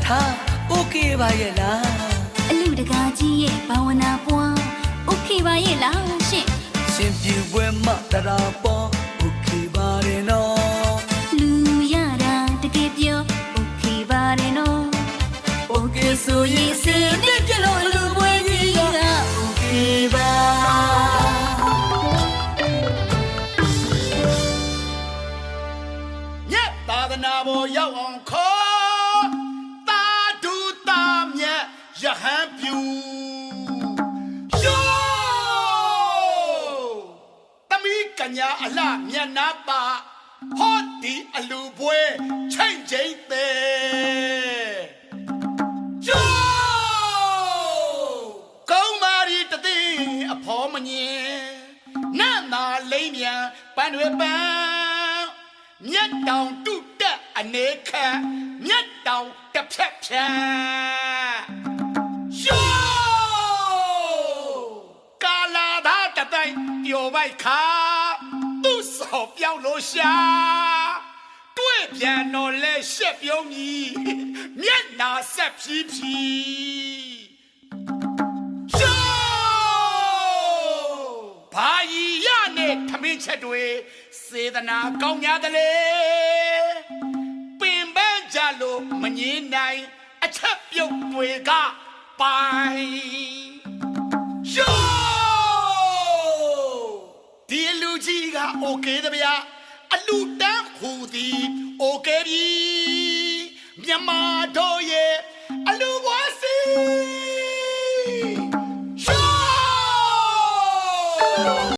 ထားโอเคပါရဲ့လားအလူတကာကြီးရဲ့ဘာဝနာပွားโอเคပါရဲ့လားရှင်ရှင်ပြပွဲမှာတရာပေါ်โอเคပါတယ်နော်လူရတာတကယ်ပြောโอเคပါတယ်နော်โอเคဆိုရင်စင်တဲ့ကြလို့လူပွဲကြီးကโอเคပါညက်သာသနာပေါ်ရောက်အောင်ခေါ်တာဒုတာမြတ်ရဟန်းပြူယောတမီကညာအလှမျက်နာပါဟောဒီအလူပွဲချိန်ချိန်သေးယောကောင်းမာရီတသိအဖော်မငင်နတ်နာလိမ့်မြန်ပန်းတွေပန်းမြတ်တောင်တုတက်အနေခံမြတ်တောင်တစ်ဖြက်ဖြန်းရှောကာလာသာတတိုင်းပျော်ပိုက်ခါသူ့စော်ပြောင်းလို့ရှာတွေ့ပြန်တော့လဲရှက်ပြုံးကြီးမျက်နာဆက်ဖြီးဖြီးရှောဘာကြီးရနဲ့ထမင်းချက်တွေစေတနာကောင်းများတယ်လေပင်ပန်းကြလို့မငင်းနိုင်အချက်ပြုတ်တွေကပိုင်ရှောဒီလူကြီးကโอเคတဗျာအလူတန်းဟူသည်โอเคပြီမြမတို့ရဲ့အလူဘွားစီ